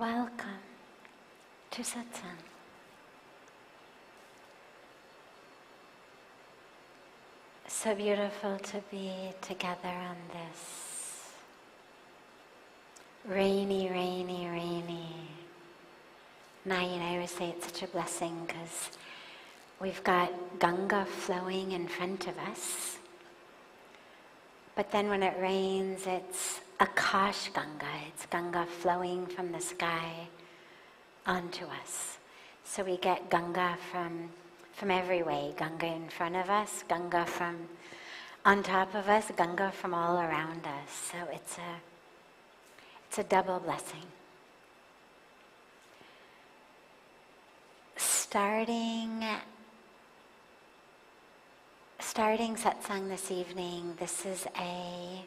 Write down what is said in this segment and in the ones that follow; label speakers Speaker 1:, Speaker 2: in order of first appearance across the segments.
Speaker 1: Welcome to Satsang. So beautiful to be together on this rainy night. I always say it's such a blessing because we've got Ganga flowing in front of us. But then when it rains, it's Akash Ganga. It's Ganga flowing from the sky onto us. So we get Ganga from every way. Ganga in front of us, Ganga from on top of us, Ganga from all around us. So it's a double blessing. Starting satsang this evening, this is a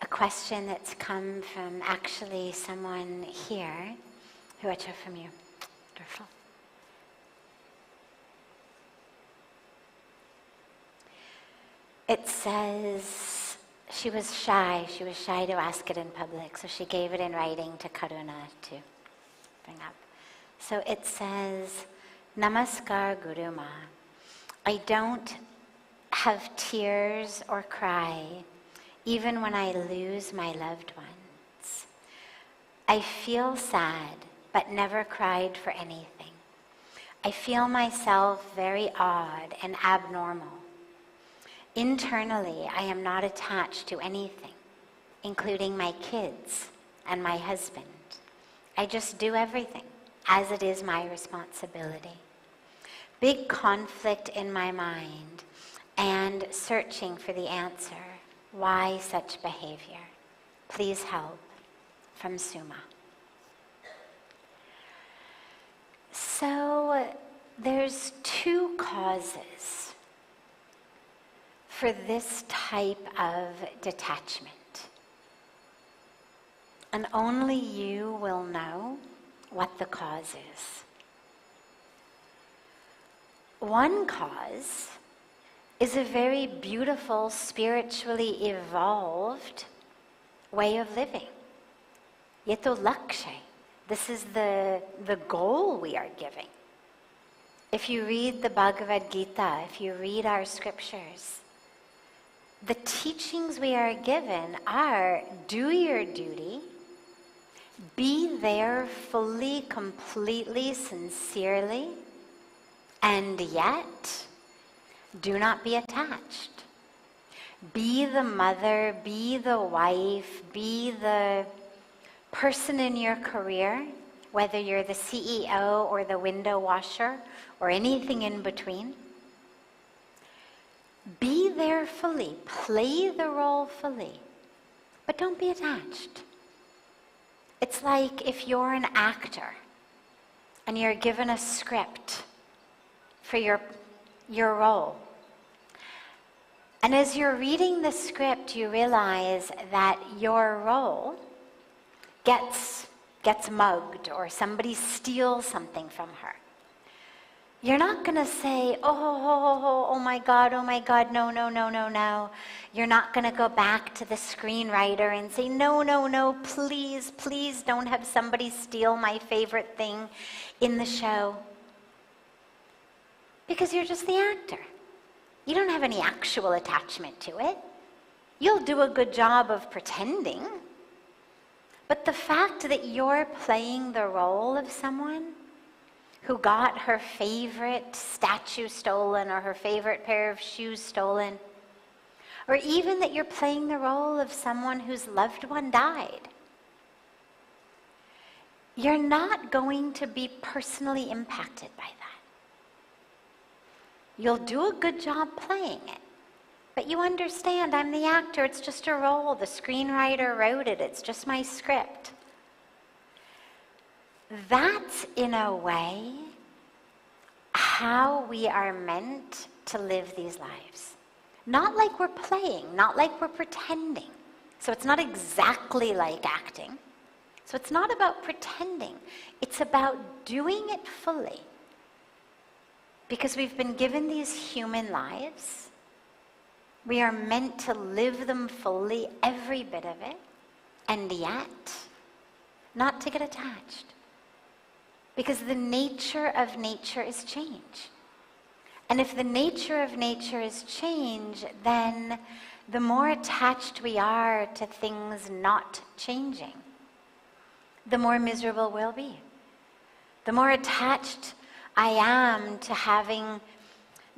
Speaker 1: question that's come from actually someone here. Who I took from you. Wonderful. It says she was shy to ask it in public, so she gave it in writing to Karuna to bring up. So it says, Namaskar Guru Ma. I don't have tears or cry, even when I lose my loved ones. I feel sad, but never cried for anything. I feel myself very odd and abnormal. Internally, I am not attached to anything, including my kids and my husband. I just do everything as it is my responsibility. Big conflict in my mind and searching for the answer. Why such behavior? Please help. From Suma. So there's two causes for this type of detachment. And only you will know what the cause is. One cause is a very beautiful, spiritually evolved way of living. Yeto lakshay. This is the goal we are giving. If you read the Bhagavad Gita, if you read our scriptures, the teachings we are given are do your duty, be there fully, completely, sincerely, and yet do not be attached. Be the mother, be the wife, be the person in your career, whether you're the CEO or the window washer or anything in between. Be there fully, play the role fully, but don't be attached. It's like if you're an actor and you're given a script for your role. And as you're reading the script, you realize that your role gets mugged or somebody steals something from her. You're not going to say, oh my God, no. You're not going to go back to the screenwriter and say, no, please don't have somebody steal my favorite thing in the show. Because you're just the actor. You don't have any actual attachment to it. You'll do a good job of pretending. But the fact that you're playing the role of someone who got her favorite statue stolen or her favorite pair of shoes stolen, or even that you're playing the role of someone whose loved one died, you're not going to be personally impacted by that. You'll do a good job playing it. But you understand, I'm the actor, it's just a role. The screenwriter wrote it, it's just my script. That's, in a way, how we are meant to live these lives. Not like we're playing, not like we're pretending. So it's not exactly like acting. So it's not about pretending. It's about doing it fully. Because we've been given these human lives. We are meant to live them fully, every bit of it. And yet, not to get attached. Because the nature of nature is change. And if the nature of nature is change, then the more attached we are to things not changing, the more miserable we'll be. The more attached I am to having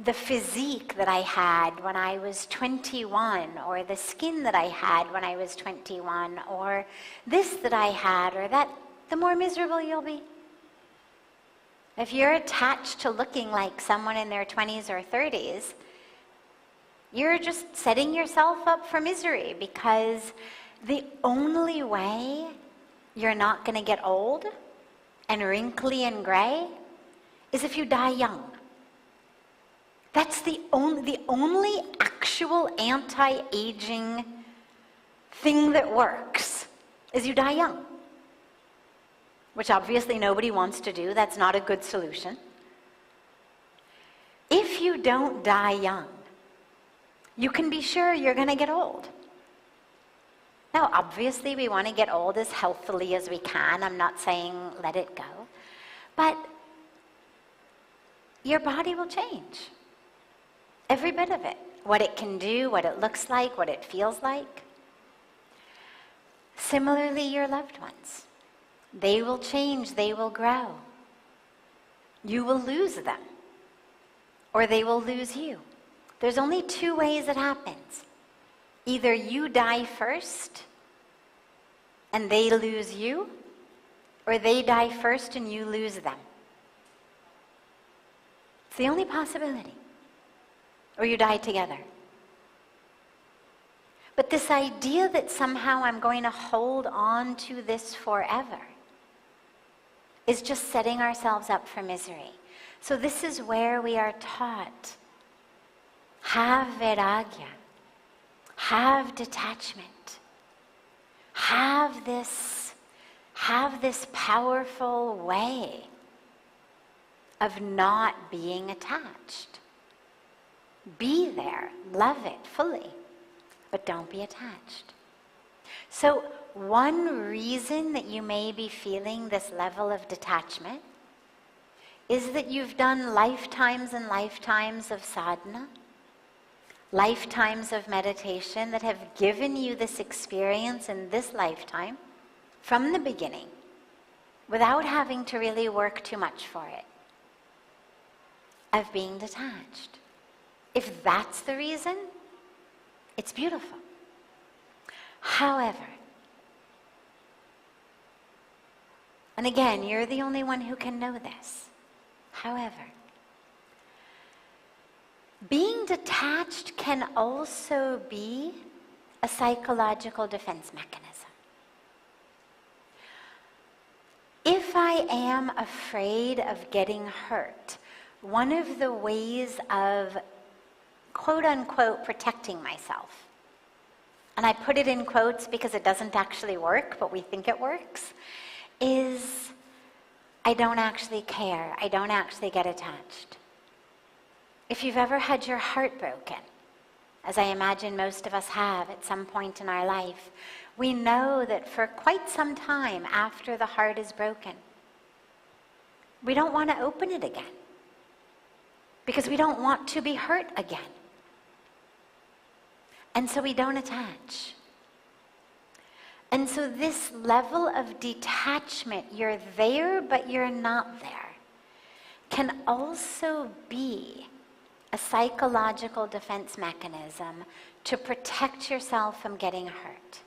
Speaker 1: the physique that I had when I was 21, or the skin that I had when I was 21, or this that I had, or that, the more miserable you'll be. If you're attached to looking like someone in their 20s or 30s, you're just setting yourself up for misery, because the only way you're not going to get old and wrinkly and gray is if you die young. That's the only actual anti-aging thing that works, is you die young. Which obviously nobody wants to do. That's not a good solution. If you don't die young, you can be sure you're going to get old. Now, obviously, we want to get old as healthily as we can. I'm not saying let it go. But your body will change. Every bit of it. What it can do, what it looks like, what it feels like. Similarly, your loved ones. They will change, they will grow. You will lose them, or they will lose you. There's only two ways it happens. Either you die first, and they lose you, or they die first and you lose them. It's the only possibility. Or you die together. But this idea that somehow I'm going to hold on to this forever is just setting ourselves up for misery. So this is where we are taught, have vairagya, have detachment, have this powerful way of not being attached. Be there, love it fully, but don't be attached. So one reason that you may be feeling this level of detachment is that you've done lifetimes and lifetimes of sadhana, lifetimes of meditation that have given you this experience in this lifetime from the beginning without having to really work too much for it, of being detached. If that's the reason, it's beautiful. However, and again, you're the only one who can know this. However, being detached can also be a psychological defense mechanism. If I am afraid of getting hurt, one of the ways of quote-unquote protecting myself, and I put it in quotes because it doesn't actually work, but we think it works, is I don't actually care. I don't actually get attached. If you've ever had your heart broken, as I imagine most of us have at some point in our life, we know that for quite some time after the heart is broken, we don't want to open it again because we don't want to be hurt again. And so we don't attach. And so this level of detachment, you're there but you're not there, can also be a psychological defense mechanism to protect yourself from getting hurt.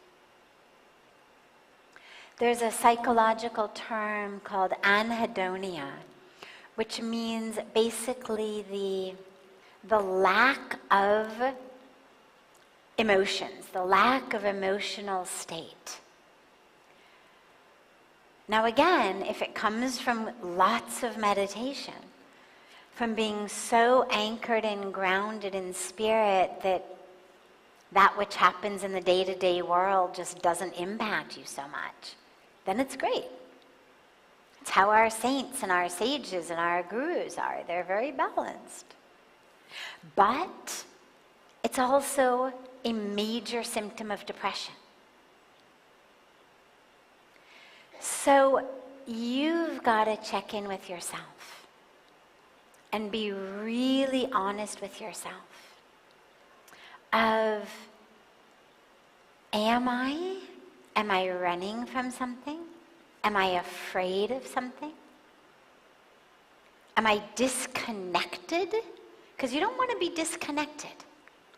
Speaker 1: There's a psychological term called anhedonia, which means basically the lack of emotions, the lack of emotional state. Now again, if it comes from lots of meditation, from being so anchored and grounded in spirit that which happens in the day-to-day world just doesn't impact you so much, then it's great. It's how our saints and our sages and our gurus are. They're very balanced. But it's also a major symptom of depression. So you've got to check in with yourself and be really honest with yourself of, am I running from something? Am I afraid of something? Am I disconnected? Because you don't want to be disconnected.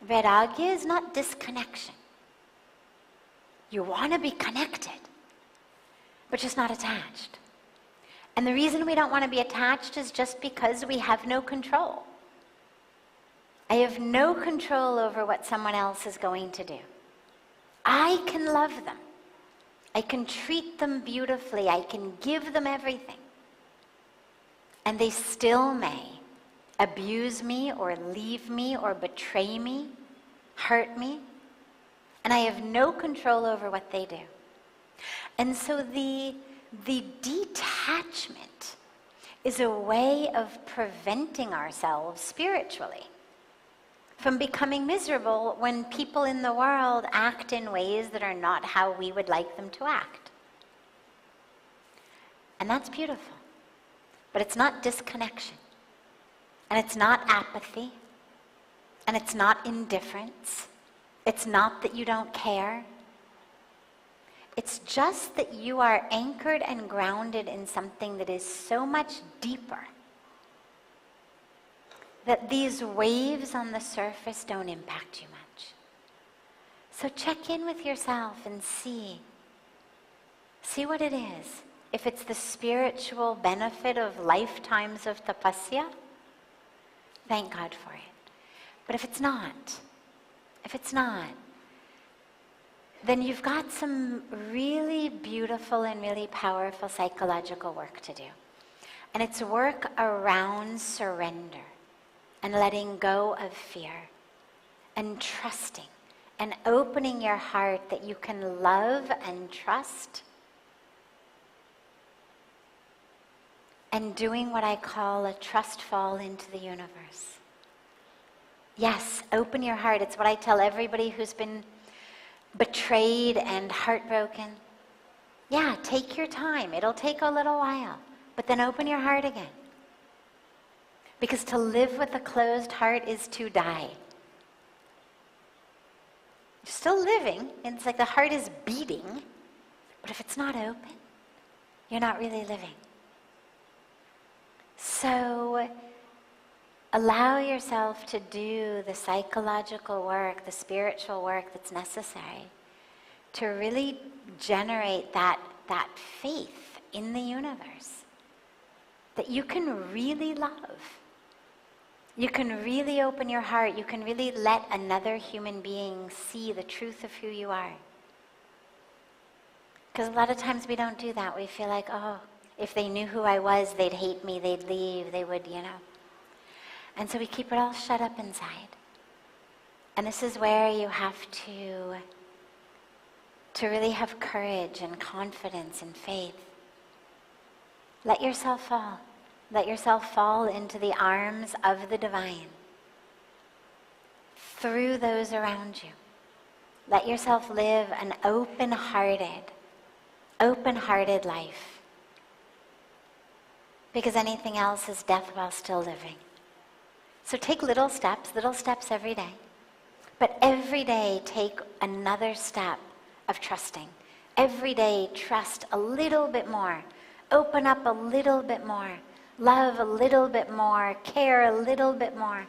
Speaker 1: Vairagya is not disconnection. You want to be connected, but just not attached. And the reason we don't want to be attached is just because we have no control. I have no control over what someone else is going to do. I can love them. I can treat them beautifully. I can give them everything. And they still may abuse me or leave me or betray me, hurt me. And I have no control over what they do. And so the detachment is a way of preventing ourselves spiritually from becoming miserable when people in the world act in ways that are not how we would like them to act. And that's beautiful. But it's not disconnection. And it's not apathy. And it's not indifference. It's not that you don't care. It's just that you are anchored and grounded in something that is so much deeper that these waves on the surface don't impact you much. So check in with yourself and see what it is. If it's the spiritual benefit of lifetimes of tapasya, thank God for it. But if it's not, then you've got some really beautiful and really powerful psychological work to do. And it's work around surrender and letting go of fear and trusting and opening your heart that you can love and trust and doing what I call a trust fall into the universe. Yes, open your heart. It's what I tell everybody who's been betrayed and heartbroken. Yeah, take your time. It'll take a little while, but then open your heart again. Because to live with a closed heart is to die. You're still living, and it's like the heart is beating, but if it's not open, you're not really living. So allow yourself to do the psychological work, the spiritual work that's necessary to really generate that faith in the universe that you can really love. You can really open your heart. You can really let another human being see the truth of who you are. Because a lot of times we don't do that. We feel like, oh, if they knew who I was, they'd hate me, they'd leave, they would, And so we keep it all shut up inside. And this is where you have to really have courage and confidence and faith. Let yourself fall. Let yourself fall into the arms of the divine through those around you. Let yourself live an open-hearted life. Because anything else is death while still living. So take little steps every day. But every day take another step of trusting. Every day trust a little bit more. Open up a little bit more. Love a little bit more. Care a little bit more.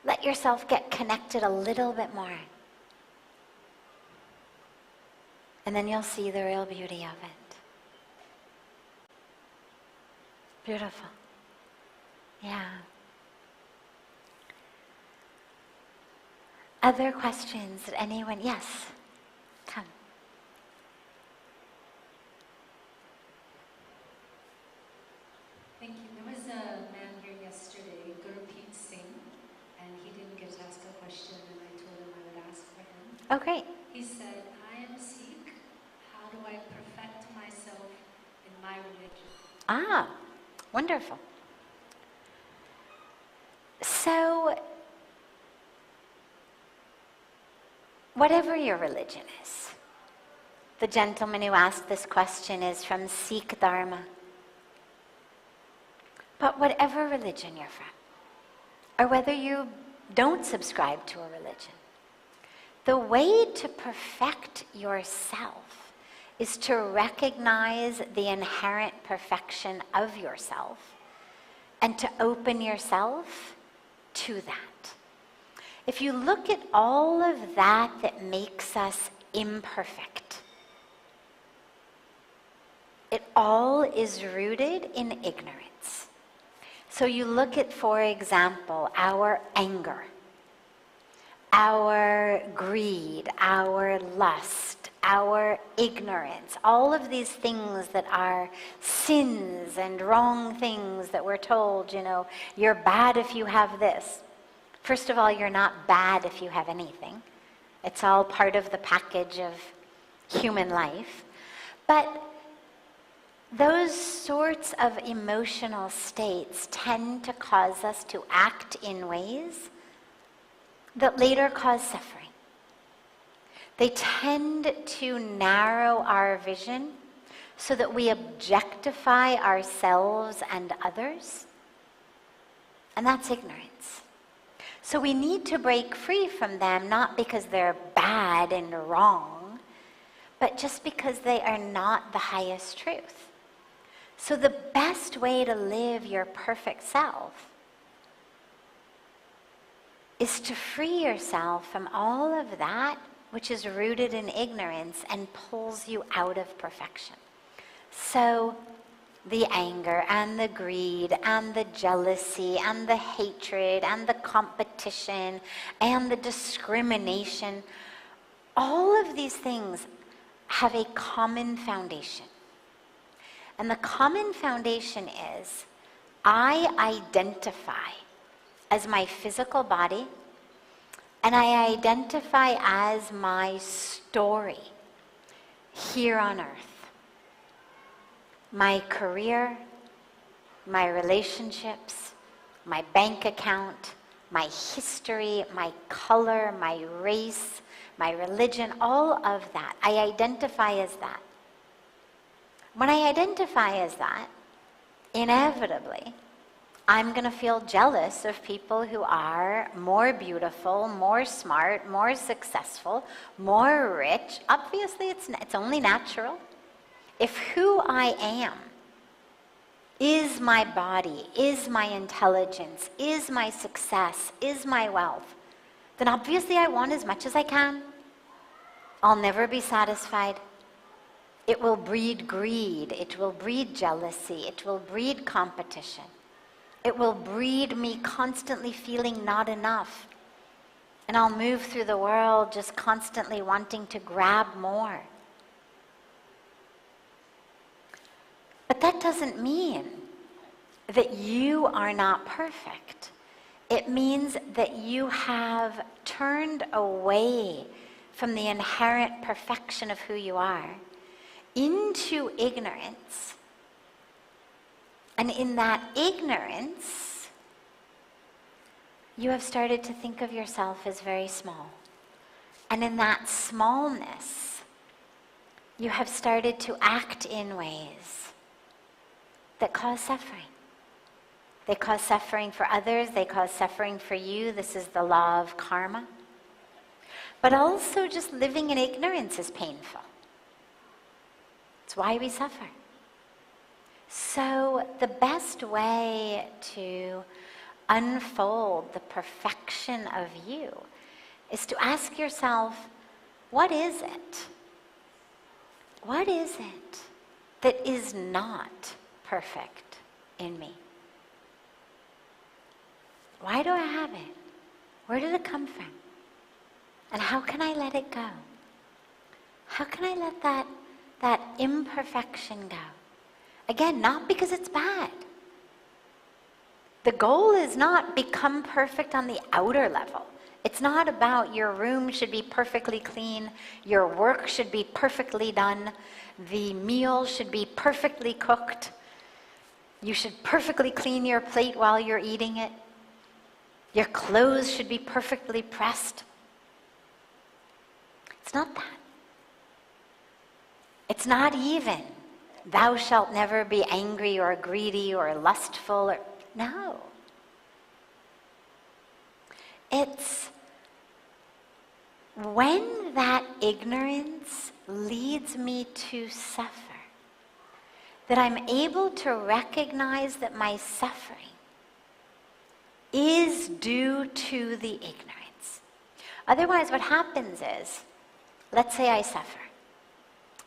Speaker 1: Let yourself get connected a little bit more. And then you'll see the real beauty of it. Beautiful. Yeah. Other questions that anyone? Yes. Come.
Speaker 2: Thank you. There was a man here yesterday, Gurpreet Singh, and he didn't get to ask a question, and I told him I would ask for him.
Speaker 1: Oh, great.
Speaker 2: He said, I am Sikh. How do I perfect myself in my religion?
Speaker 1: Ah, wonderful. So, whatever your religion is, The gentleman who asked this question is from Sikh Dharma. But whatever religion you're from, or whether you don't subscribe to a religion, the way to perfect yourself is to recognize the inherent perfection of yourself and to open yourself to that. If you look at all of that makes us imperfect, it all is rooted in ignorance. So you look at, for example, our anger, our greed, our lust, our ignorance, all of these things that are sins and wrong things that we're told, you're bad if you have this. First of all, you're not bad if you have anything. It's all part of the package of human life. But those sorts of emotional states tend to cause us to act in ways that later cause suffering. They tend to narrow our vision so that we objectify ourselves and others, and that's ignorance. So we need to break free from them, not because they're bad and wrong, but just because they are not the highest truth. So the best way to live your perfect self is to free yourself from all of that which is rooted in ignorance and pulls you out of perfection. So the anger and the greed and the jealousy and the hatred and the competition and the discrimination, all of these things have a common foundation. And the common foundation is, I identify as my physical body, and I identify as my story here on earth. My career, my relationships, my bank account, my history, my color, my race, my religion, all of that. I identify as that. When I identify as that, inevitably, I'm going to feel jealous of people who are more beautiful, more smart, more successful, more rich. Obviously, it's only natural. If who I am is my body, is my intelligence, is my success, is my wealth, then obviously I want as much as I can. I'll never be satisfied. It will breed greed. It will breed jealousy. It will breed competition. It will breed me constantly feeling not enough. And I'll move through the world just constantly wanting to grab more. But that doesn't mean that you are not perfect. It means that you have turned away from the inherent perfection of who you are into ignorance. And in that ignorance, you have started to think of yourself as very small. And in that smallness, you have started to act in ways that cause suffering. They cause suffering for others, they cause suffering for you. This is the law of karma. But also just living in ignorance is painful. It's why we suffer. So the best way to unfold the perfection of you is to ask yourself, what is it? What is it that is not perfect in me? Why do I have it? Where did it come from? And how can I let it go? How can I let that imperfection go? Again, not because it's bad. The goal is not become perfect on the outer level. It's not about your room should be perfectly clean, your work should be perfectly done, the meal should be perfectly cooked, you should perfectly clean your plate while you're eating it, your clothes should be perfectly pressed. It's not that. It's not even, thou shalt never be angry or greedy or lustful. No. It's when that ignorance leads me to suffer, that I'm able to recognize that my suffering is due to the ignorance. Otherwise, what happens is, let's say I suffer,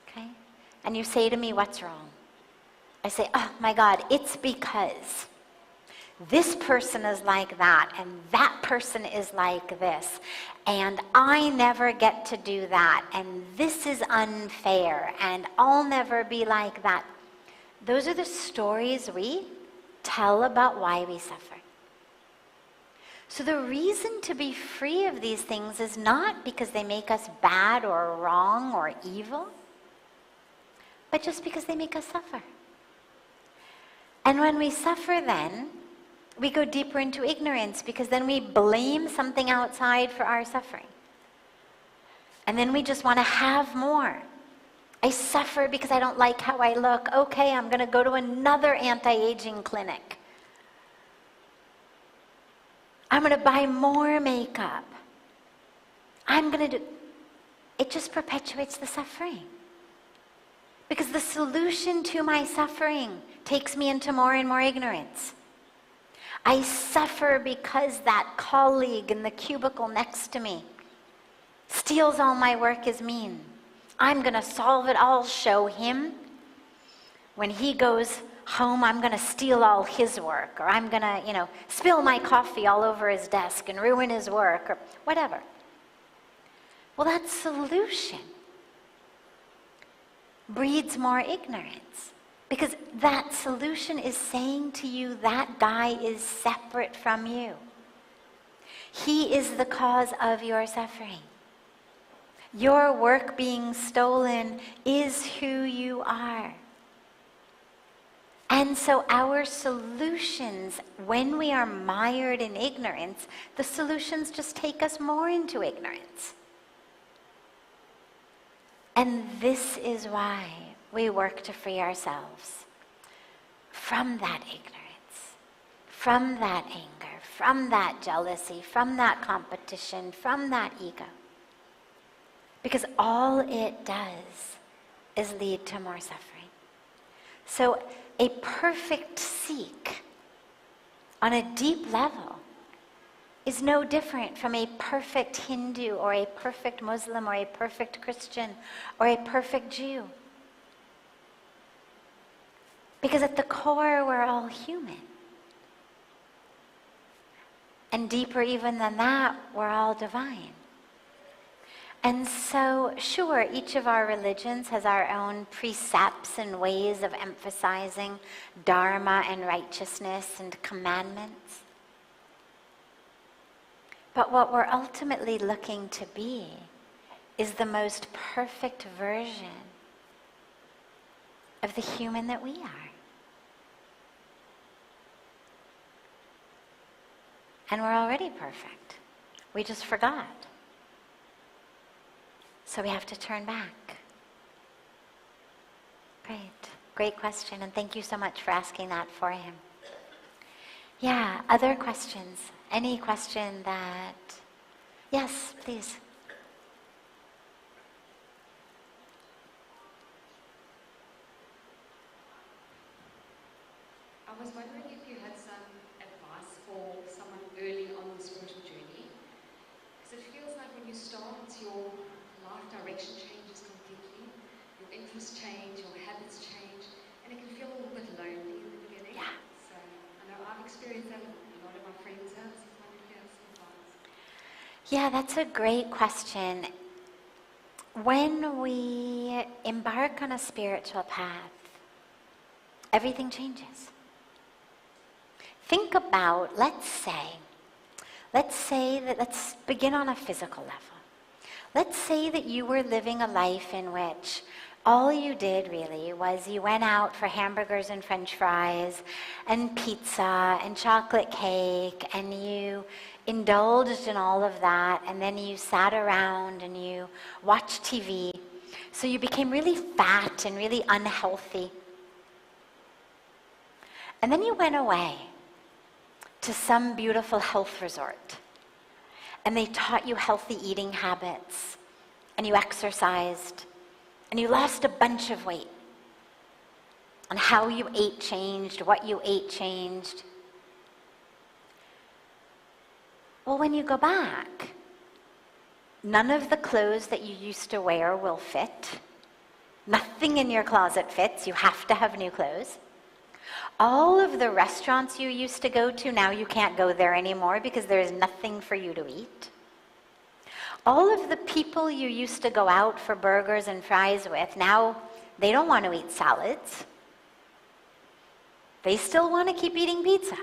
Speaker 1: okay? And you say to me, what's wrong? I say, oh my God, it's because this person is like that, and that person is like this, and I never get to do that, and this is unfair, and I'll never be like that. Those are the stories we tell about why we suffer. So the reason to be free of these things is not because they make us bad or wrong or evil, but just because they make us suffer. And when we suffer then, we go deeper into ignorance, because then we blame something outside for our suffering. And then we just want to have more. I suffer because I don't like how I look. Okay, I'm going to go to another anti-aging clinic. I'm going to buy more makeup. I'm going to do... It just perpetuates the suffering. Because the solution to my suffering takes me into more and more ignorance. I suffer because that colleague in the cubicle next to me steals all my work is mean. I'm going to solve it. I'll show him. When he goes home, I'm going to steal all his work, or I'm going to, spill my coffee all over his desk and ruin his work, or whatever. Well, that solution breeds more ignorance, because that solution is saying to you that guy is separate from you. He is the cause of your suffering. Your work being stolen is who you are. And so our solutions, when we are mired in ignorance, the solutions just take us more into ignorance. And this is why we work to free ourselves from that ignorance, from that anger, from that jealousy, from that competition, from that ego. Because all it does is lead to more suffering. So a perfect Sikh on a deep level is no different from a perfect Hindu or a perfect Muslim or a perfect Christian or a perfect Jew. Because at the core, we're all human. And deeper even than that, we're all divine. And so, sure, each of our religions has our own precepts and ways of emphasizing dharma and righteousness and commandments. But what we're ultimately looking to be is the most perfect version of the human that we are. And we're already perfect. We just forgot. So we have to turn back. Great question, and thank you so much for asking that for him. Yeah, other questions? Any question that... Yes, please.
Speaker 2: I was wondering if you had some advice for someone early on the spiritual journey. Because it feels like when you start, your life direction changes completely. Your interests change, your habits change, and it can feel a little bit lonely in the beginning.
Speaker 1: Yeah.
Speaker 2: So I know I've experienced that, a lot of my friends have, so I wonder if you have some advice.
Speaker 1: Yeah, that's a great question. When we embark on a spiritual path, everything changes. Think about, let's begin on a physical level. Let's say that you were living a life in which all you did really was you went out for hamburgers and french fries and pizza and chocolate cake, and you indulged in all of that, and then you sat around and you watched TV. So you became really fat and really unhealthy. And then you went away to some beautiful health resort. And they taught you healthy eating habits. And you exercised. And you lost a bunch of weight. And how you ate changed, what you ate changed. Well, when you go back, none of the clothes that you used to wear will fit. Nothing in your closet fits. You have to have new clothes. All of the restaurants you used to go to, now you can't go there anymore because there is nothing for you to eat. All of the people you used to go out for burgers and fries with, now they don't want to eat salads. They still want to keep eating pizza.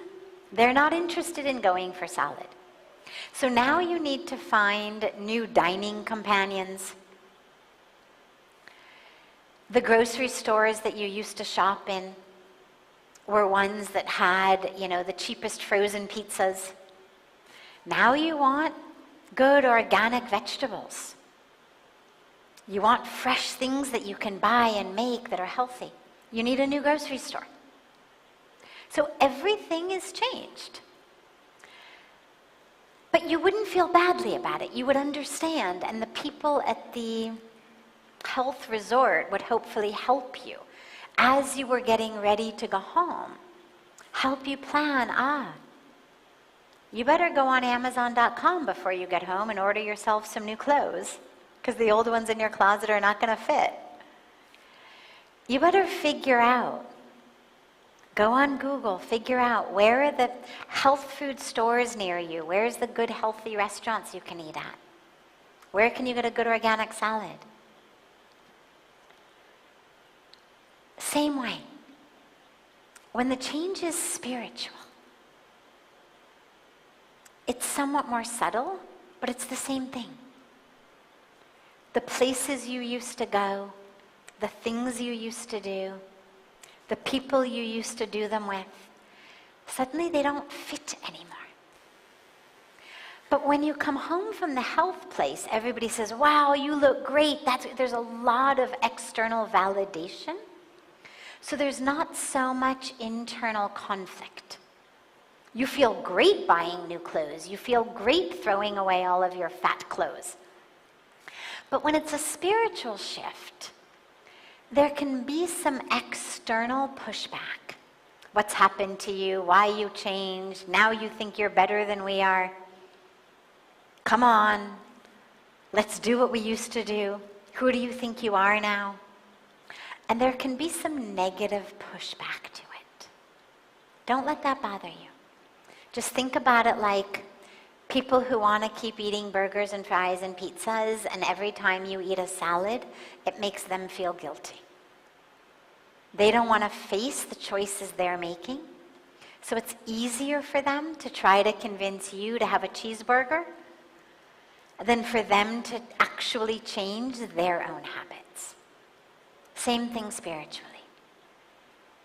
Speaker 1: They're not interested in going for salad. So now you need to find new dining companions. The grocery stores that you used to shop in were ones that had, the cheapest frozen pizzas. Now you want good organic vegetables. You want fresh things that you can buy and make that are healthy. You need a new grocery store. So everything is changed. But you wouldn't feel badly about it. You would understand, and the people at the health resort would hopefully help you as you were getting ready to go home. Help you plan, you better go on Amazon.com before you get home and order yourself some new clothes, because the old ones in your closet are not going to fit. You better figure out, go on Google, figure out where are the health food stores near you, where's the good healthy restaurants you can eat at, where can you get a good organic salad. Same way, when the change is spiritual, it's somewhat more subtle, but it's the same thing. The places you used to go, the things you used to do, the people you used to do them with, suddenly they don't fit anymore. But when you come home from the health place, everybody says, wow, you look great. There's a lot of external validation. So there's not so much internal conflict. You feel great buying new clothes. You feel great throwing away all of your fat clothes. But when it's a spiritual shift, there can be some external pushback. What's happened to you? Why you changed? Now you think you're better than we are? Come on, let's do what we used to do. Who do you think you are now? And there can be some negative pushback to it. Don't let that bother you. Just think about it like people who want to keep eating burgers and fries and pizzas, and every time you eat a salad, it makes them feel guilty. They don't want to face the choices they're making, so it's easier for them to try to convince you to have a cheeseburger than for them to actually change their own habits. Same thing spiritually.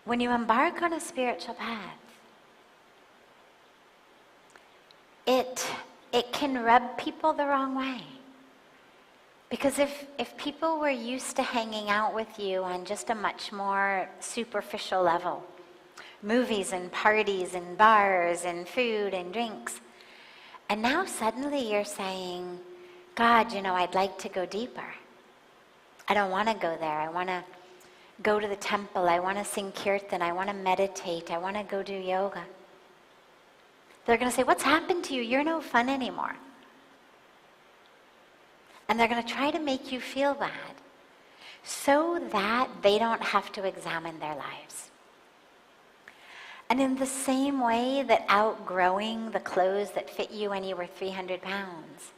Speaker 1: When you embark on a spiritual path, it can rub people the wrong way. Because if people were used to hanging out with you on just a much more superficial level, movies and parties and bars and food and drinks, and now suddenly you're saying, God, I'd like to go deeper. I don't want to go there. I want to go to the temple. I want to sing kirtan. I want to meditate. I want to go do yoga. They're going to say, what's happened to you? You're no fun anymore. And they're going to try to make you feel bad so that they don't have to examine their lives. And in the same way that outgrowing the clothes that fit you when you were 300 pounds,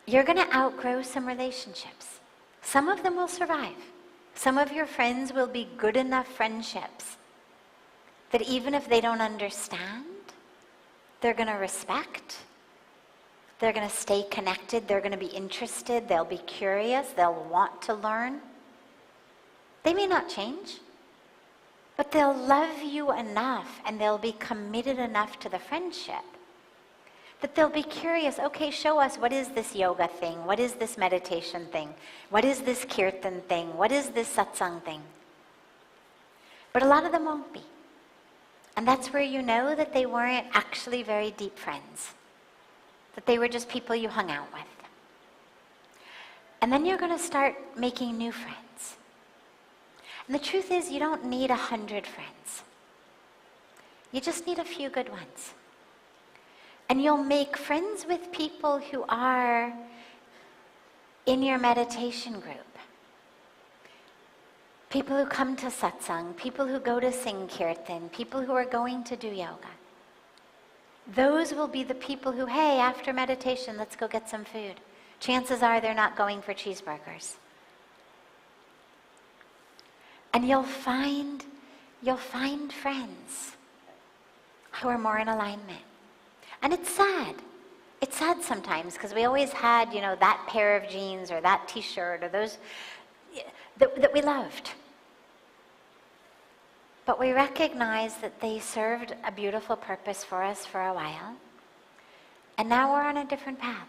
Speaker 1: you're going to outgrow some relationships. Some of them will survive. Some of your friends will be good enough friendships that even if they don't understand, they're going to respect. They're going to stay connected. They're going to be interested. They'll be curious. They'll want to learn. They may not change, but they'll love you enough and they'll be committed enough to the friendship that they'll be curious, okay, show us, what is this yoga thing? What is this meditation thing? What is this kirtan thing? What is this satsang thing? But a lot of them won't be. And that's where you know that they weren't actually very deep friends. That they were just people you hung out with. And then you're going to start making new friends. And the truth is, you don't need 100 friends. You just need a few good ones. And you'll make friends with people who are in your meditation group. People who come to satsang, people who go to sing kirtan, people who are going to do yoga. Those will be the people who, hey, after meditation, let's go get some food. Chances are they're not going for cheeseburgers. And you'll find friends who are more in alignment. And it's sad. It's sad sometimes because we always had, that pair of jeans or that t-shirt or those that we loved. But we recognize that they served a beautiful purpose for us for a while. And now we're on a different path.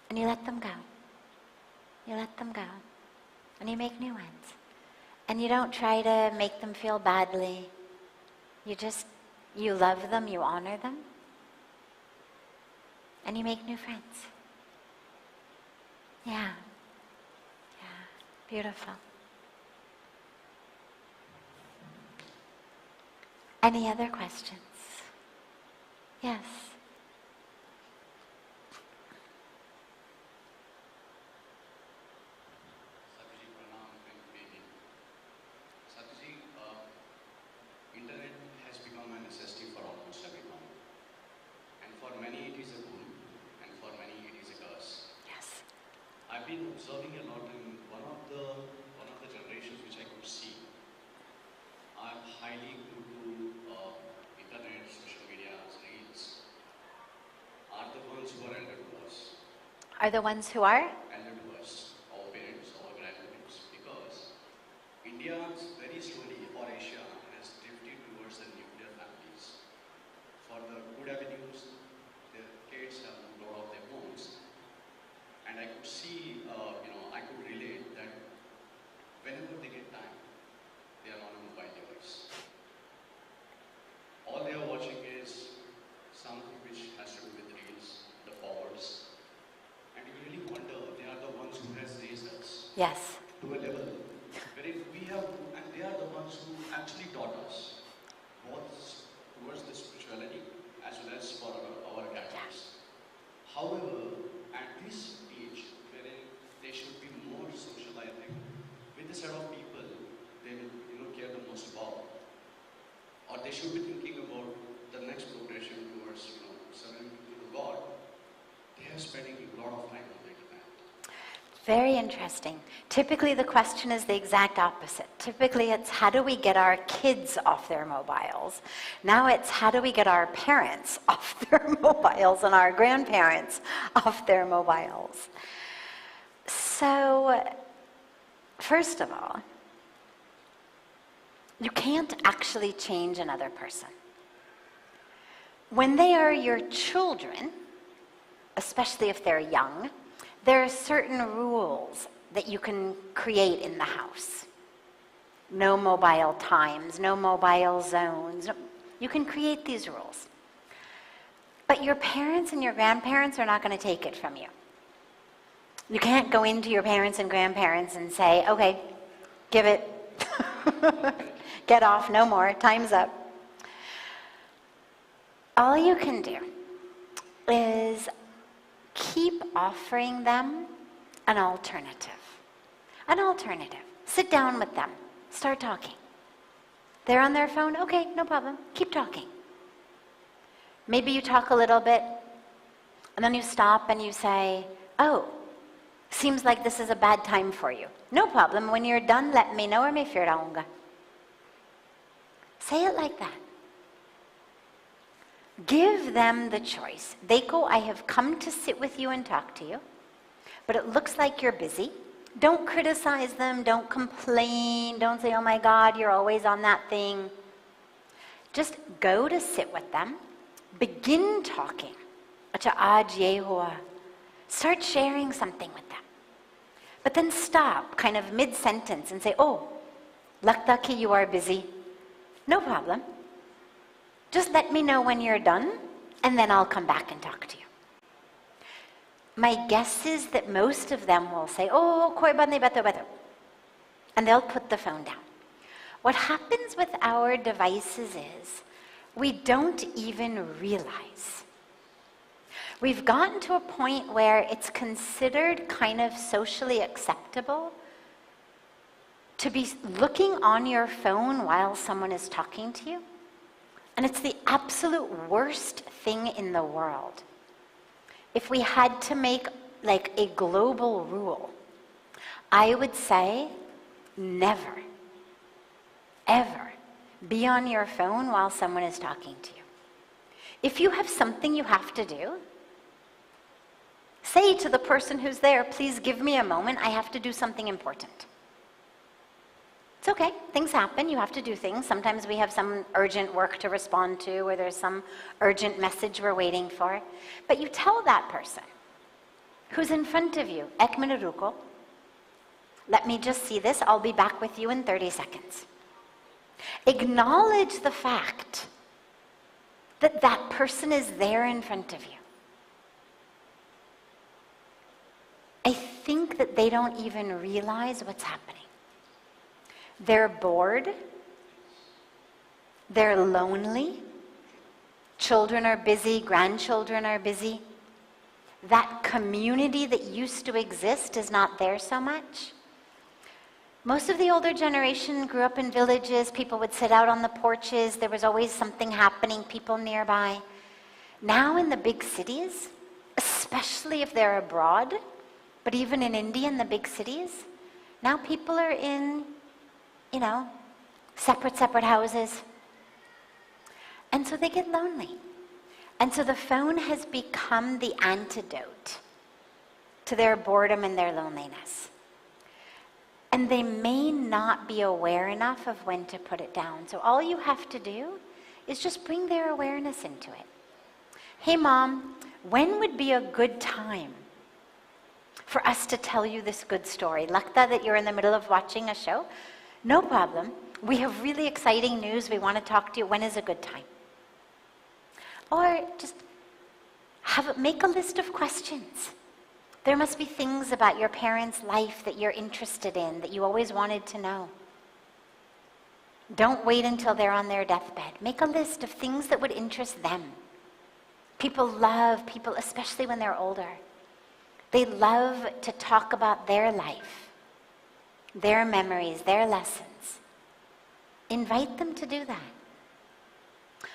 Speaker 1: And you let them go. You let them go. And you make new ones. And you don't try to make them feel badly. You love them, you honor them. And you make new friends. Yeah. Beautiful. Any other questions? Yes.
Speaker 3: Sadhviji, pranam, thank you, baby. Sadhviji, internet has become a necessity for almost everyone. And for many it is a boon, and for many it is a curse.
Speaker 1: Yes.
Speaker 3: I've been observing a lot in one of the generations which I could see are highly glued to internet, social media, reels, are the ones who are elder to us.
Speaker 1: Are the ones who are?
Speaker 3: Elder to us, our parents, our grandparents, because India very slowly, or Asia, has drifted towards the nuclear families. For the good avenues, the kids have moved out of their homes. And I could see, I could relate that whenever they get time, they are on a mobile device. All they are watching is something which has to do with reels, the forwards. And you really wonder, they are the ones who has raised us
Speaker 1: Yes.
Speaker 3: to a level wherein we have, and they are the ones who actually taught us both towards the spirituality as well as for our gadgets. However, at this age, wherein they should be more socializing with the set of people they will care the most about, or they should be thinking about the next progression towards surrendering to God, they are spending a lot of time on the internet.
Speaker 1: Very interesting. Typically the question is the exact opposite. Typically it's how do we get our kids off their mobiles? Now it's how do we get our parents off their mobiles and our grandparents off their mobiles? So, first of all, you can't actually change another person. When they are your children, especially if they're young, there are certain rules that you can create in the house. No mobile times, no mobile zones. You can create these rules. But your parents and your grandparents are not going to take it from you. You can't go into your parents and grandparents and say, okay, give it, get off, no more, time's up. All you can do is keep offering them an alternative. An alternative. Sit down with them. Start talking. They're on their phone? Okay, no problem. Keep talking. Maybe you talk a little bit, and then you stop and you say, oh, seems like this is a bad time for you. No problem. When you're done, let me know or me firaunga. Say it like that. Give them the choice. Deko, I have come to sit with you and talk to you, but it looks like you're busy. Don't criticize them. Don't complain. Don't say, oh my God, you're always on that thing. Just go to sit with them. Begin talking. Acha aaj ye hua. Start sharing something with them. But then stop, kind of mid-sentence, and say, oh, lagta ki you are busy. No problem. Just let me know when you're done, and then I'll come back and talk to you. My guess is that most of them will say, oh, koi baat nahi, bato, bato. And they'll put the phone down. What happens with our devices is we don't even realize. We've gotten to a point where it's considered kind of socially acceptable to be looking on your phone while someone is talking to you. And it's the absolute worst thing in the world. If we had to make like a global rule, I would say never, ever be on your phone while someone is talking to you. If you have something you have to do, say to the person who's there, please give me a moment, I have to do something important. It's okay, things happen, you have to do things. Sometimes we have some urgent work to respond to, or there's some urgent message we're waiting for. But you tell that person who's in front of you, ek minute ruko, let me just see this, I'll be back with you in 30 seconds. Acknowledge the fact that that person is there in front of you. I think that they don't even realize what's happening. They're bored. They're lonely. Children are busy. Grandchildren are busy. That community that used to exist is not there so much. Most of the older generation grew up in villages. People would sit out on the porches. There was always something happening, people nearby. Now in the big cities, especially if they're abroad, but even in India, in the big cities, now people are in, separate houses. And so they get lonely. And so the phone has become the antidote to their boredom and their loneliness. And they may not be aware enough of when to put it down. So all you have to do is just bring their awareness into it. Hey mom, when would be a good time for us to tell you this good story? Lagta that you're in the middle of watching a show? No problem. We have really exciting news. We want to talk to you. When is a good time? Or just make a list of questions. There must be things about your parents' life that you're interested in, that you always wanted to know. Don't wait until they're on their deathbed. Make a list of things that would interest them. People love people, especially when they're older. They love to talk about their life, their memories, their lessons. Invite them to do that.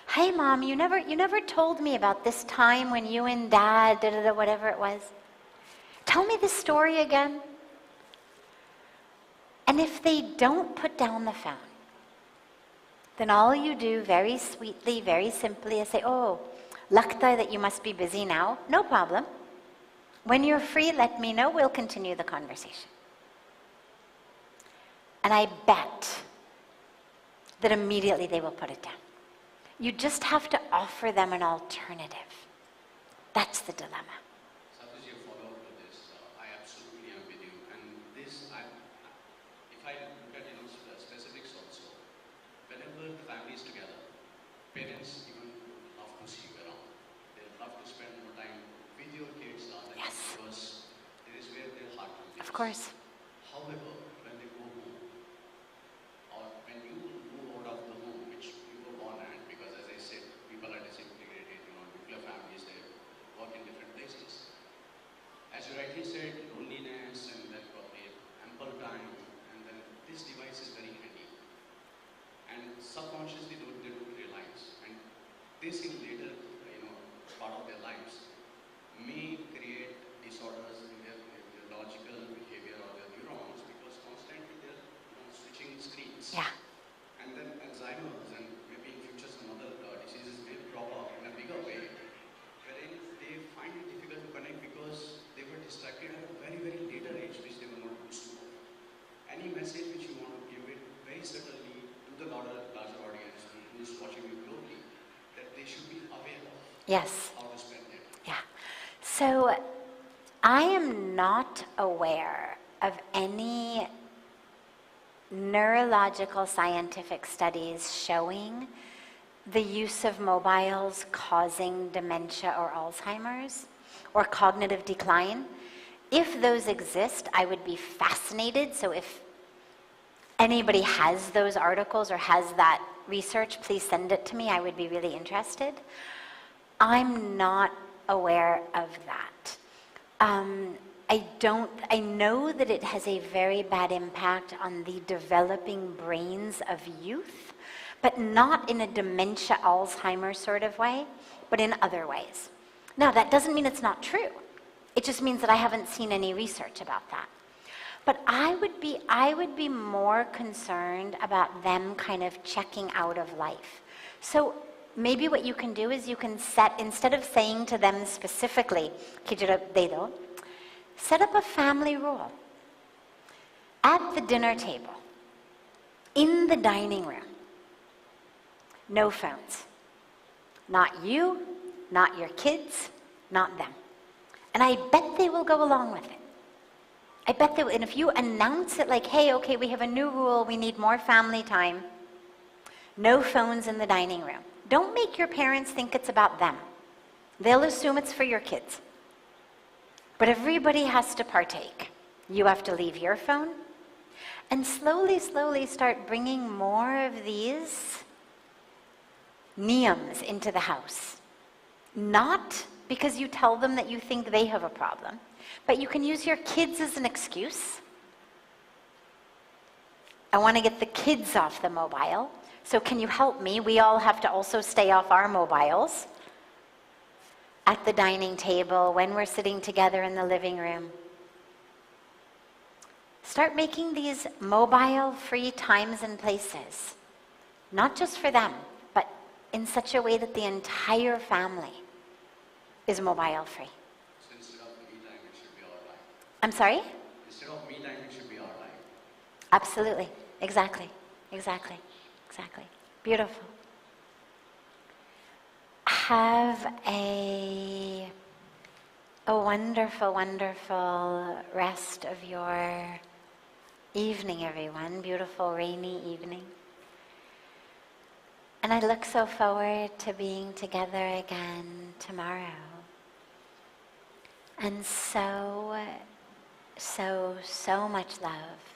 Speaker 1: Hey mom, you never told me about this time when you and dad, whatever it was. Tell me this story again. And if they don't put down the phone, then all you do very sweetly, very simply is say, oh, lagta that you must be busy now. No problem. When you're free, let me know. We'll continue the conversation. And I bet that immediately they will put it down. You just have to offer them an alternative. That's the dilemma.
Speaker 3: Sadhviji, a follow-up to this. I absolutely am with you. And this, if I look at specifics also, whenever the family is together, parents even love to see you around. They love to spend more time with your kids rather than because it is where their heart will be.
Speaker 1: Of course.
Speaker 3: However, when they go home, or when you move out of the home, which you were born at, because as I said, people are disintegrated, nuclear families, they work in different places. As you rightly said, loneliness and then probably ample time, and then this device is very handy. And subconsciously they don't realize. And this in later, part of their lives may create disorders in their neurological behavior or their neurons because constantly they're switching screens.
Speaker 1: Yeah.
Speaker 3: And then Alzheimer's and maybe in future some other diseases may crop up in a bigger way, wherein they find it difficult to connect because they were distracted at a very, very later age, which they were not used to. Any message which you want to give it very certainly to the larger audience who is watching you closely, that they should be aware of
Speaker 1: Yes.
Speaker 3: how to spend it.
Speaker 1: Yeah. So I am not aware of any neurological scientific studies showing the use of mobiles causing dementia or Alzheimer's or cognitive decline. If those exist, I would be fascinated. So if anybody has those articles or has that research, please send it to me. I would be really interested. I'm not aware of that. I know that it has a very bad impact on the developing brains of youth, but not in a dementia, Alzheimer's sort of way, but in other ways. Now, that doesn't mean it's not true. It just means that I haven't seen any research about that. But I would be more concerned about them kind of checking out of life. So maybe what you can do is you can set, instead of saying to them specifically, set up a family rule. At the dinner table, in the dining room, no phones. Not you, not your kids, not them. And I bet they will go along with it. I bet they will. And if you announce it like, hey, okay, we have a new rule, we need more family time, no phones in the dining room. Don't make your parents think it's about them. They'll assume it's for your kids. But everybody has to partake. You have to leave your phone. And slowly, slowly start bringing more of these niyams into the house. Not because you tell them that you think they have a problem, but you can use your kids as an excuse. I want to get the kids off the mobile, so can you help me? We all have to also stay off our mobiles at the dining table, when we're sitting together in the living room. Start making these mobile-free times and places, not just for them, but in such a way that the entire family is mobile-free.
Speaker 3: So instead of me time, it should be our time.
Speaker 1: I'm sorry?
Speaker 3: Instead of me time, it should be our time.
Speaker 1: Absolutely. Exactly. Beautiful. Have a wonderful, wonderful rest of your evening, everyone. Beautiful rainy evening. And I look so forward to being together again tomorrow. And so much love.